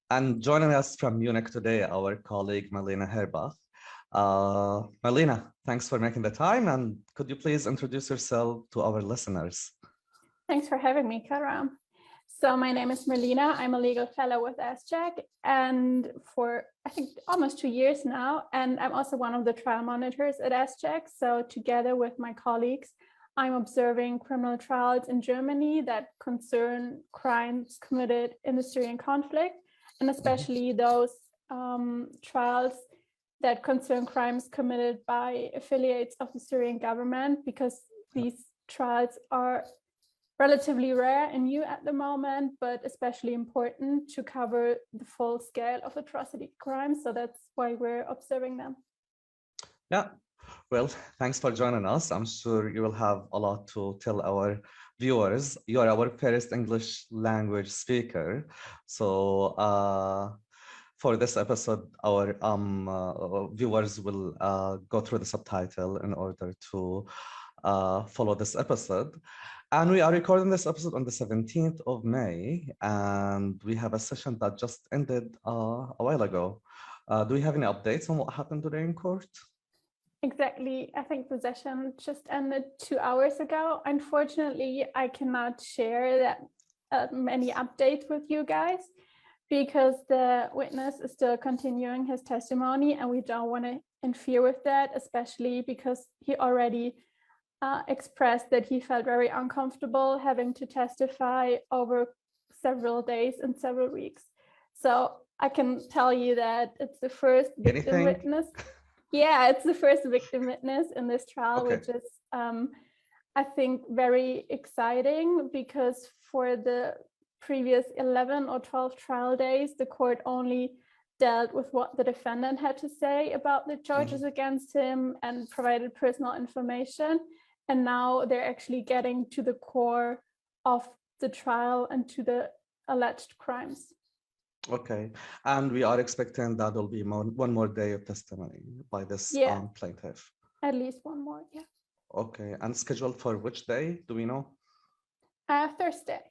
And joining us from Munich today, our colleague Myrlna Heyerbaek. Myrlna, thanks for making the time. And could you please introduce yourself to our listeners? Thanks for having me, Karam. So my name is Myrlna. I'm a legal fellow with SJAC and for, I think, almost 2 years now. And I'm also one of the trial monitors at SJAC. So together with my colleagues, I'm observing criminal trials in Germany that concern crimes committed in the Syrian conflict, and especially those trials that concern crimes committed by affiliates of the Syrian government, because these trials are relatively rare and new at the moment, but especially important to cover the full scale of atrocity crimes. So that's why we're observing them. Yeah, well, thanks for joining us. I'm sure you will have a lot to tell our viewers. You are our first English language speaker. So for this episode, our viewers will go through the subtitle in order to follow this episode. And we are recording this episode on the 17th of May, and we have a session that just ended a while ago. Do we have any updates on what happened today in court? Exactly. I think the session just ended 2 hours ago. Unfortunately, I cannot share that many updates with you guys because the witness is still continuing his testimony, and we don't want to interfere with that, especially because he already expressed that he felt very uncomfortable having to testify over several days and several weeks. So I can tell you that it's the first victim witness. Yeah, it's the first victim witness in this trial, which is, I think, very exciting because for the previous 11 or 12 trial days, the court only dealt with what the defendant had to say about the charges against him and provided personal information. And now they're actually getting to the core of the trial and to the alleged crimes. Okay, and we are expecting that there'll be one more day of testimony by this plaintiff. At least one more, yeah. Okay, and scheduled for which day? Do we know? Thursday.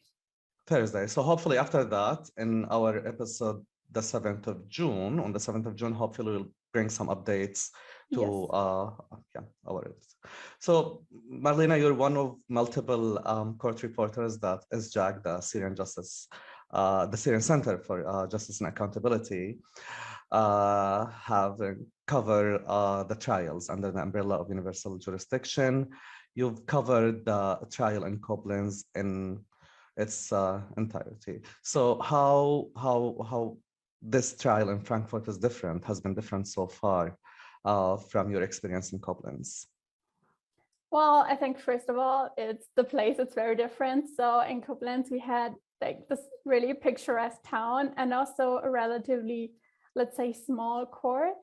Thursday. So hopefully after that, in our episode, the 7th of June, on the 7th of June, hopefully we'll bring some updates to our editors. So Myrlna, you're one of multiple court reporters that SJAC, the Syrian Center for Justice and Accountability, have covered the trials under the umbrella of universal jurisdiction. You've covered the trial in Koblenz in its entirety. So how this trial in Frankfurt has been different so far from your experience in Koblenz? Well, I think first of all, it's the place. It's very different. So in Koblenz, we had like this really picturesque town and also a relatively, let's say, small court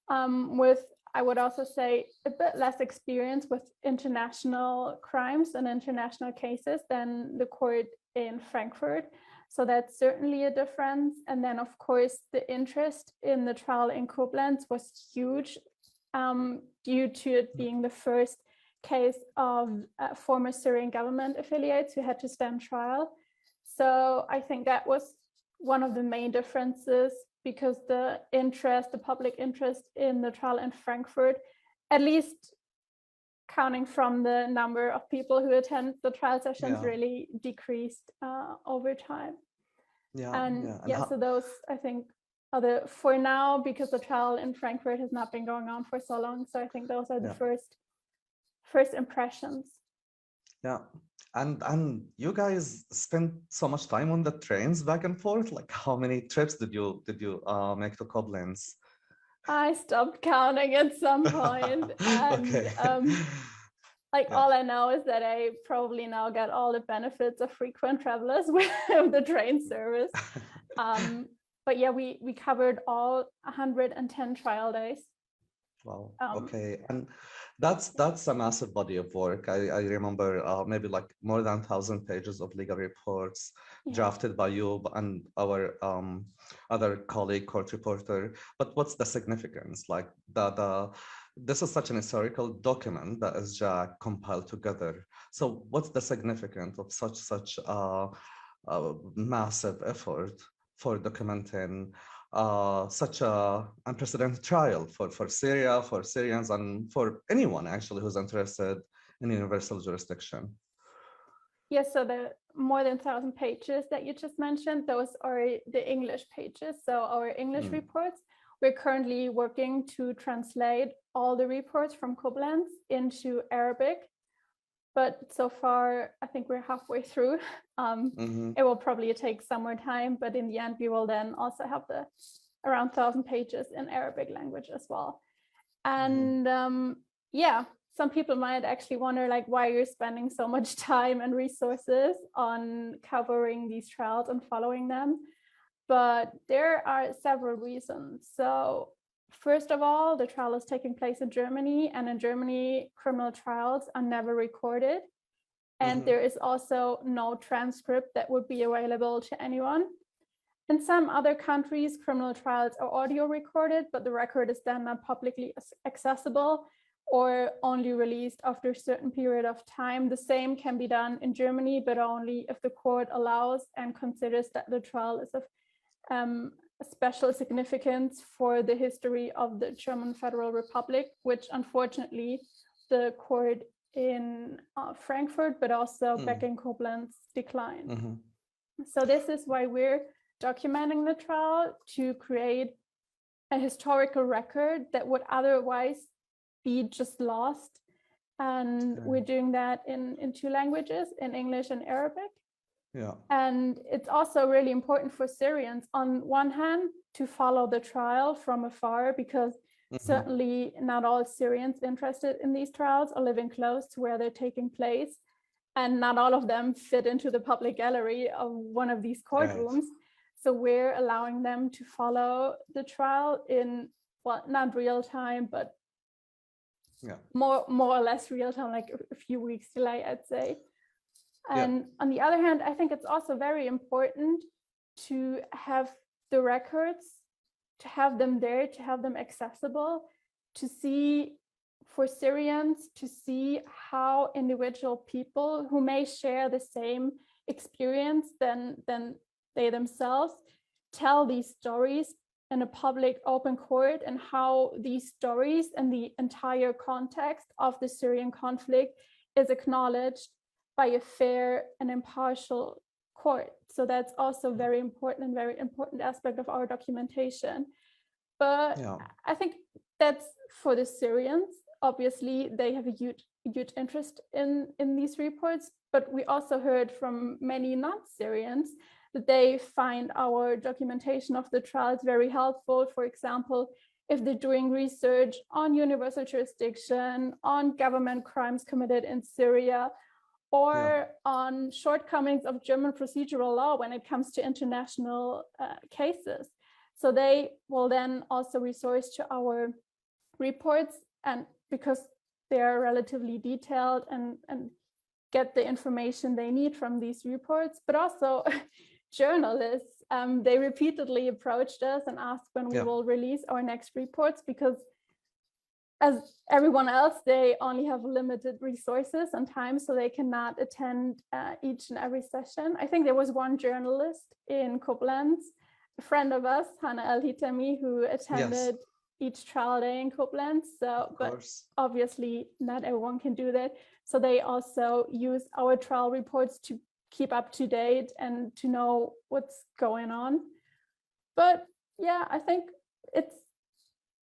with, I would also say, a bit less experience with international crimes and international cases than the court in Frankfurt. So that's certainly a difference. And then, of course, the interest in the trial in Koblenz was huge due to it being the first case of former Syrian government affiliates who had to stand trial. So I think that was one of the main differences, because the public interest in the trial in Frankfurt, at least counting from the number of people who attend the trial sessions, really decreased over time. So those, I think, are for now, because the trial in Frankfurt has not been going on for so long. So I think those are the first impressions. Yeah. And you guys spent so much time on the trains back and forth. Like, how many trips did you make to Koblenz? I stopped counting at some point. And all I know is that I probably now get all the benefits of frequent travelers with the train service. But yeah, we covered all 110 trial days. Wow. Okay. And that's a massive body of work. I remember maybe like more than 1,000 pages of legal reports drafted by you and our other colleague court reporter. But what's the significance? Like this is such an historical document that is compiled together. So what's the significance of such massive effort for documenting such a unprecedented trial for Syria, for Syrians, and for anyone actually who's interested in universal jurisdiction. Yes, so the more than 1,000 pages that you just mentioned, those are the English pages. So our English reports, we're currently working to translate all the reports from Koblenz into Arabic. But so far, I think we're halfway through. It will probably take some more time, but in the end, we will then also have the around 1,000 pages in Arabic language as well. And yeah, some people might actually wonder, like, why you're spending so much time and resources on covering these trials and following them. But there are several reasons. So first of all, the trial is taking place in Germany, and in Germany, criminal trials are never recorded. And there is also no transcript that would be available to anyone. In some other countries, criminal trials are audio recorded, but the record is then not publicly accessible or only released after a certain period of time. The same can be done in Germany, but only if the court allows and considers that the trial is of special significance for the history of the German Federal Republic, which unfortunately the court in Frankfurt, but also back in Koblenz, declined. So this is why we're documenting the trial, to create a historical record that would otherwise be just lost. And we're doing that in two languages, in English and Arabic. Yeah. And it's also really important for Syrians, on one hand, to follow the trial from afar, because certainly not all Syrians interested in these trials are living close to where they're taking place. And not all of them fit into the public gallery of one of these courtrooms. Right. So we're allowing them to follow the trial in, well, not real time, but more or less real time, like a few weeks delay, I'd say. And on the other hand, I think it's also very important to have the records, to have them there, to have them accessible, to see, for Syrians, to see how individual people who may share the same experience than they themselves tell these stories in a public open court, and how these stories and the entire context of the Syrian conflict is acknowledged by a fair and impartial court. So that's also very important aspect of our documentation. But I think that's for the Syrians. Obviously, they have a huge interest in these reports, but we also heard from many non-Syrians that they find our documentation of the trials very helpful. For example, if they're doing research on universal jurisdiction, on government crimes committed in Syria, or on shortcomings of German procedural law when it comes to international cases. So they will then also resource to our reports, and because they are relatively detailed and get the information they need from these reports. But also journalists, they repeatedly approached us and asked when we will release our next reports, because as everyone else, they only have limited resources and time, so they cannot attend each and every session. I think there was one journalist in Koblenz, a friend of us, Hannah El-Hitami, who attended each trial day in Koblenz. So, but obviously not everyone can do that. So they also use our trial reports to keep up to date and to know what's going on. But yeah, I think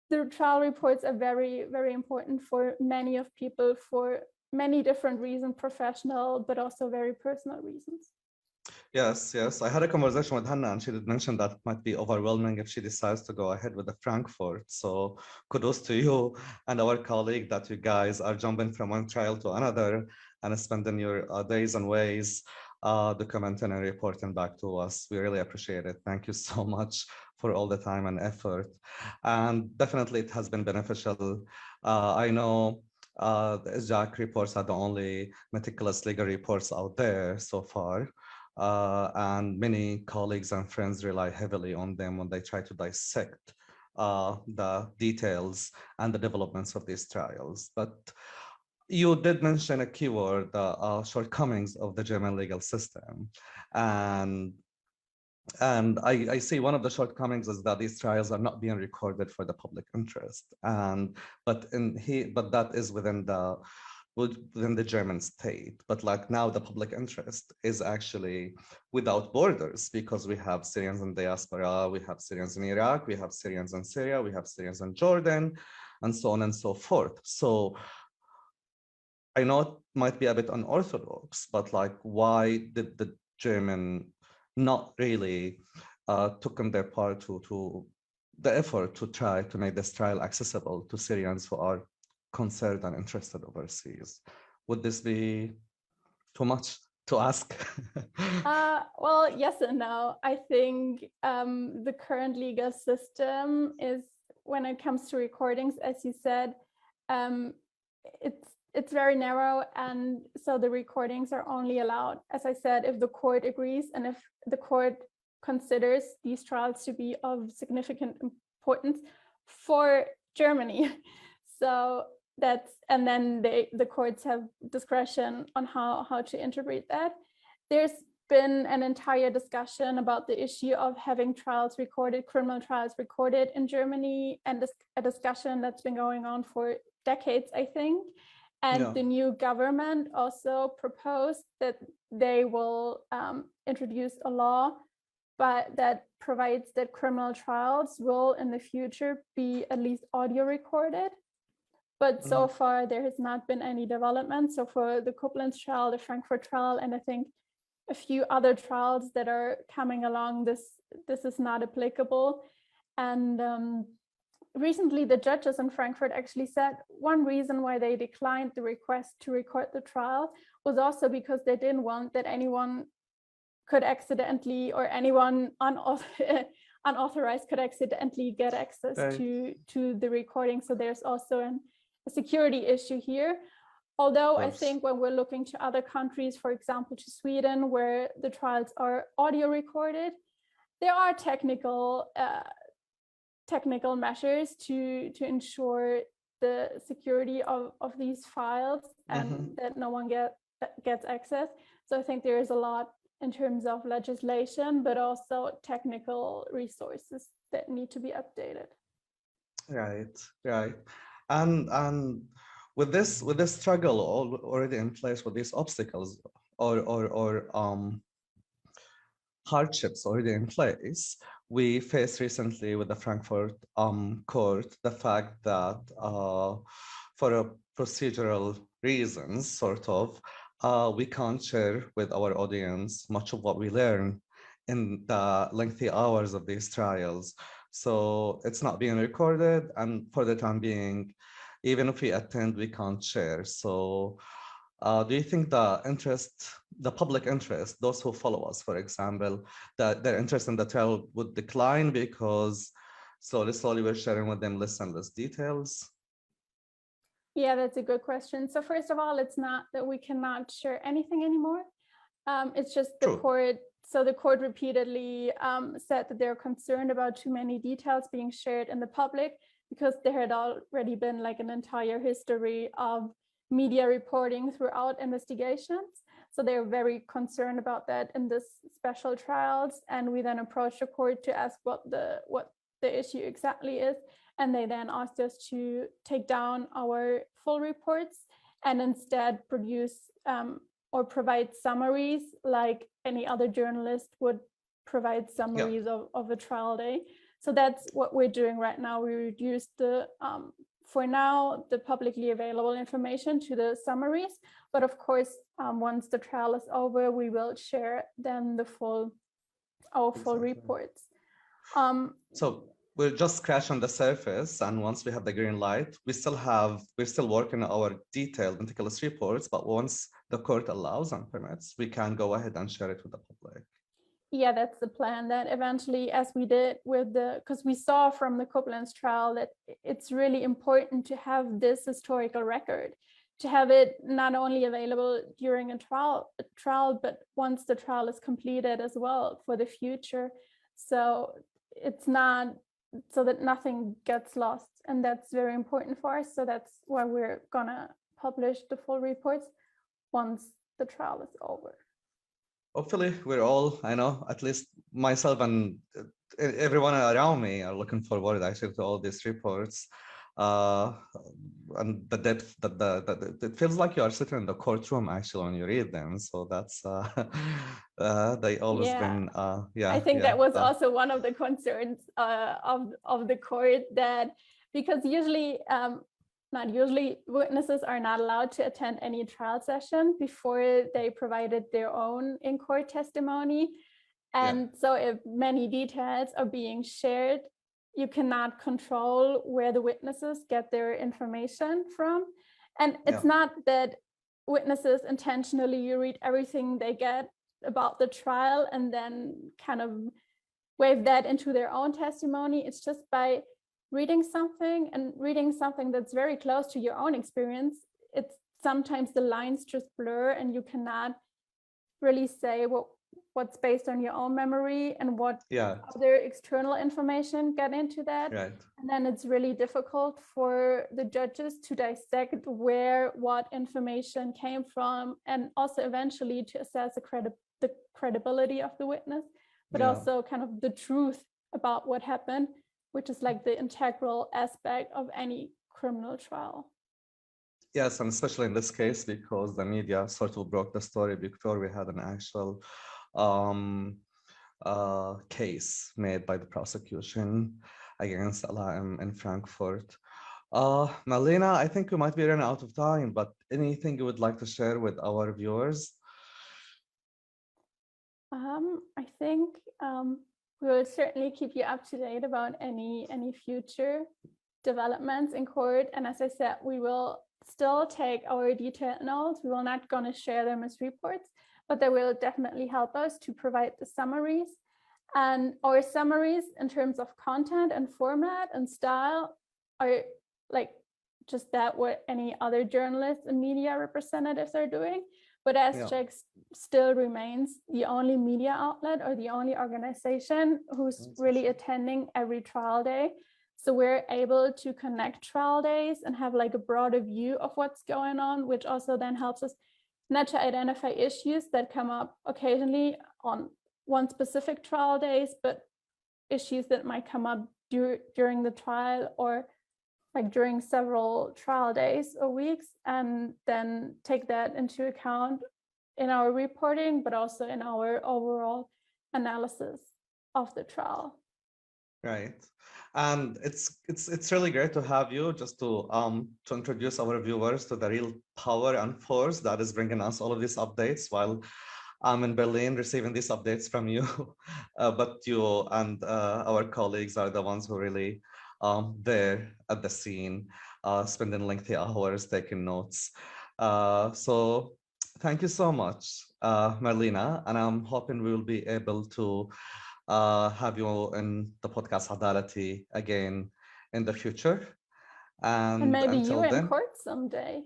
the trial reports are very, very important for many of people for many different reasons, professional, but also very personal reasons. Yes. I had a conversation with Hannah, and she did mention that it might be overwhelming if she decides to go ahead with the Frankfurt. So kudos to you and our colleague that you guys are jumping from one trial to another and spending your days and ways documenting and reporting back to us. We really appreciate it. Thank you so much for all the time and effort. And definitely it has been beneficial. I know the SJAC reports are the only meticulous legal reports out there so far. And many colleagues and friends rely heavily on them when they try to dissect the details and the developments of these trials. But you did mention a keyword, the shortcomings of the German legal system. And And I see one of the shortcomings is that these trials are not being recorded for the public interest. But that is within the German state. But like now the public interest is actually without borders, because we have Syrians in diaspora, we have Syrians in Iraq, we have Syrians in Syria, we have Syrians in Jordan, and so on and so forth. So I know it might be a bit unorthodox, but like, why did the German not really took on their part to the effort to try to make this trial accessible to Syrians who are concerned and interested overseas? Would this be too much to ask? Well, yes and no. I think the current legal system is, when it comes to recordings, as you said, it's very narrow, and so the recordings are only allowed, as I said, if the court agrees and if the court considers these trials to be of significant importance for Germany. So that's, and then the courts have discretion on how to interpret that. There's been an entire discussion about the issue of having trials recorded, criminal trials recorded in Germany, and a discussion that's been going on for decades, I think. And the new government also proposed that they will introduce a law, but that provides that criminal trials will in the future be at least audio recorded. But so far there has not been any development. So for the Koblenz trial, the Frankfurt trial, and I think a few other trials that are coming along, this is not applicable. And recently, the judges in Frankfurt actually said one reason why they declined the request to record the trial was also because they didn't want that anyone could accidentally, or anyone unauthorized could accidentally get access to the recording. So there's also a security issue here. Although I think when we're looking to other countries, for example, to Sweden, where the trials are audio recorded, there are technical measures to ensure the security of these files and that no one gets access. So I think there is a lot in terms of legislation, but also technical resources that need to be updated. Right. And with this struggle already in place, with these obstacles or hardships already in place, we faced recently with the Frankfurt court the fact that for a procedural reasons, sort of, we can't share with our audience much of what we learn in the lengthy hours of these trials. So it's not being recorded, and for the time being, even if we attend, we can't share. So do you think the public interest, those who follow us, for example, that their interest in the trial would decline because slowly we're sharing with them less and less details? Yeah, that's a good question. So first of all, it's not that we cannot share anything anymore. It's just the court. So the court repeatedly said that they're concerned about too many details being shared in the public, because there had already been like an entire history of media reporting throughout investigations. So they're very concerned about that in this special trials. And we then approached the court to ask what the issue exactly is. And they then asked us to take down our full reports and instead produce or provide summaries like any other journalist would provide summaries of a trial day. So that's what we're doing right now. We reduced for now, the publicly available information to the summaries. But of course, once the trial is over, we will share then our full reports. So we'll just scratch on the surface, and once we have the green light, we're still working on our detailed meticulous reports, but once the court allows and permits, we can go ahead and share it with the public. Yeah, that's the plan, that eventually, as we did with because we saw from the Koblenz trial that it's really important to have this historical record, to have it not only available during a trial, but once the trial is completed as well for the future. So it's not, so that nothing gets lost. And that's very important for us. So that's why we're gonna publish the full reports once the trial is over. hopefully we're all, I know, at least myself and everyone around me are looking forward actually to all these reports. And the depth that it feels like you are sitting in the courtroom actually when you read them. So that's they always been I think that was also one of the concerns of the court, that because usually not usually witnesses are not allowed to attend any trial session before they provided their own in-court testimony. And so if many details are being shared, you cannot control where the witnesses get their information from. And it's not that witnesses intentionally read everything they get about the trial and then kind of wave that into their own testimony. It's just by reading something that's very close to your own experience, it's sometimes the lines just blur and you cannot really say what's based on your own memory and what other external information get into that. Right. And then it's really difficult for the judges to dissect where what information came from, and also eventually to assess the credibility of the witness, but also kind of the truth about what happened, which is like the integral aspect of any criminal trial. Yes, and especially in this case, because the media sort of broke the story before we had an actual case made by the prosecution against Alaim in Frankfurt. Mيrlna, I think we might be running out of time, but anything you would like to share with our viewers? I think we will certainly keep you up to date about any future developments in court. And as I said, we will still take our detailed notes. We will not going to share them as reports, but they will definitely help us to provide the summaries. And our summaries in terms of content and format and style are like just that what any other journalists and media representatives are doing. But SCHEC still remains the only media outlet or the only organization who's really attending every trial day. So we're able to connect trial days and have like a broader view of what's going on, which also then helps us not to identify issues that come up occasionally on one specific trial days, but issues that might come up during the trial or like during several trial days or weeks, and then take that into account in our reporting, but also in our overall analysis of the trial. Right. And it's really great to have you, just to introduce our viewers to the real power and force that is bringing us all of these updates while I'm in Berlin receiving these updates from you. But you and our colleagues are the ones who really there at the scene, spending lengthy hours taking notes. So thank you so much, Mيrlna, and I'm hoping we will be able to have you in the podcast عدالتي again in the future. And maybe you in court someday.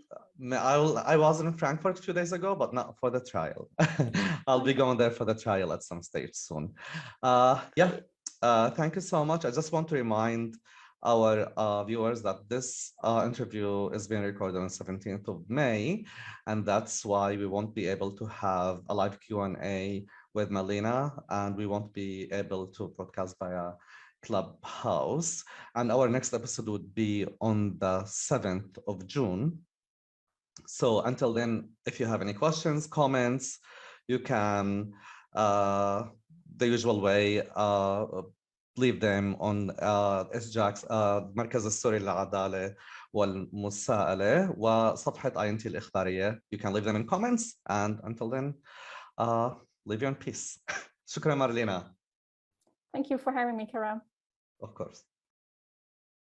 I was in Frankfurt a few days ago, but not for the trial. I'll be going there for the trial at some stage soon. Thank you so much. I just want to remind our viewers that this interview is being recorded on 17th of May, and that's why we won't be able to have a live Q&A with Mيrlna, and we won't be able to broadcast via Clubhouse. And our next episode would be on the 7th of June. So until then, if you have any questions, comments, you can, the usual way, leave them on SJAC's مركز السوري للعدالة والمساءلة وصفحة INT الإخبارية. You can leave them in comments, and until then, live you in peace. شكرا ميرلنا. Thank you for having me, Karam. Of course.